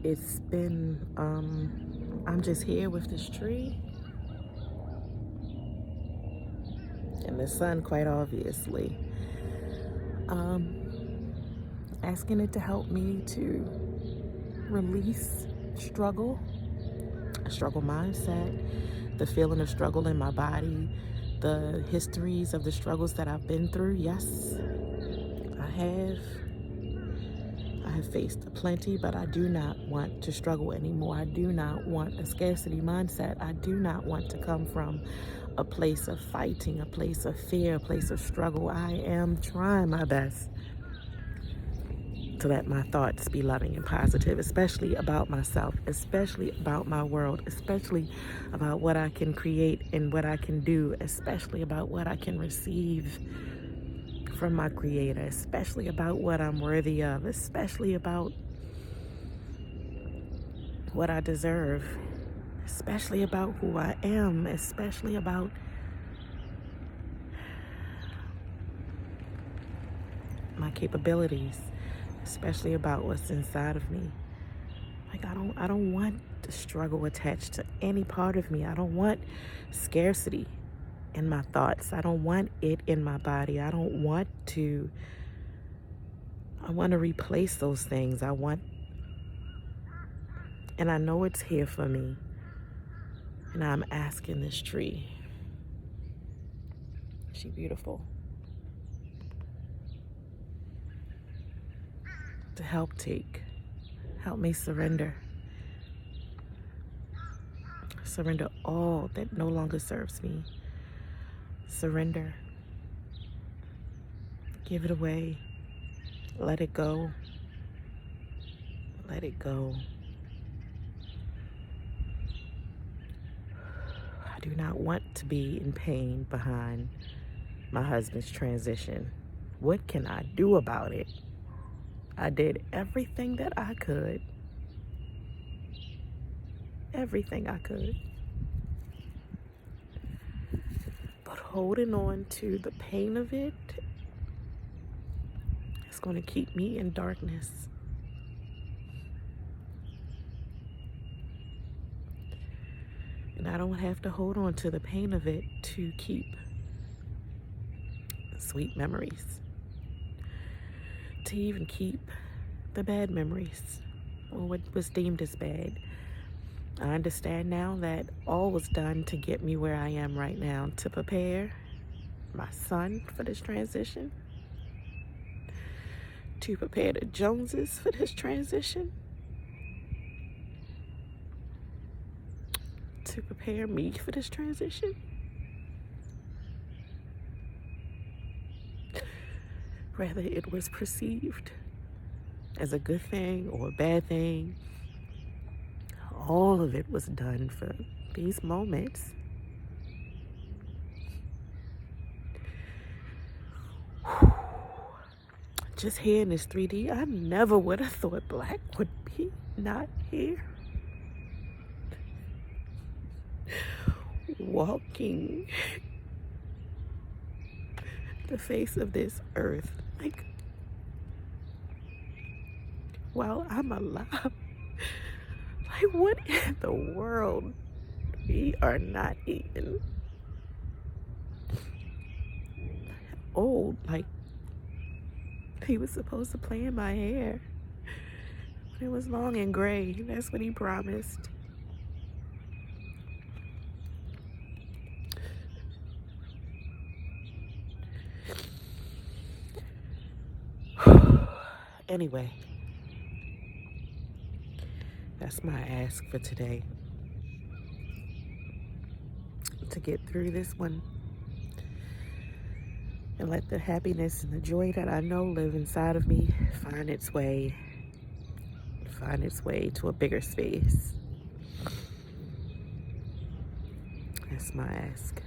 It's been, I'm just here with this tree and the sun, quite obviously. Asking it to help me to release struggle, a struggle mindset, the feeling of struggle in my body, the histories of the struggles that I've been through. Yes, I have. I have faced plenty, but I do not want to struggle anymore. I do not want a scarcity mindset. I do not want to come from a place of fighting, a place of fear, a place of struggle. I am trying my best to let my thoughts be loving and positive, especially about myself, especially about my world, especially about what I can create and what I can do, especially about what I can receive from my creator, especially about what I'm worthy of, especially about what I deserve, especially about who I am, especially about my capabilities, especially about what's inside of me. Like I don't want the struggle attached to any part of me. I don't want scarcity in my thoughts. I don't want it in my body. I want to replace those things. And I know it's here for me. And I'm asking this tree. She beautiful. To help me surrender. Surrender all that no longer serves me. Surrender. Give it away. Let it go. Let it go. I do not want to be in pain behind my husband's transition. What can I do about it? I did everything that I could. Everything I could. But holding on to the pain of it is going to keep me in darkness. And I don't have to hold on to the pain of it to keep sweet memories. To even keep the bad memories, or what was deemed as bad. I understand now that all was done to get me where I am right now, to prepare my son for this transition, to prepare the Joneses for this transition, to prepare me for this transition. Whether it was perceived as a good thing or a bad thing, all of it was done for these moments. Just hearing this 3D, I never would have thought black would be not here. Walking the face of this earth, like, while I'm alive. Like, what in the world? We are not even old. Like, he was supposed to play in my hair when it was long and gray. That's what he promised. Anyway, that's my ask for today. To get through this one and let the happiness and the joy that I know live inside of me find its way to a bigger space. That's my ask.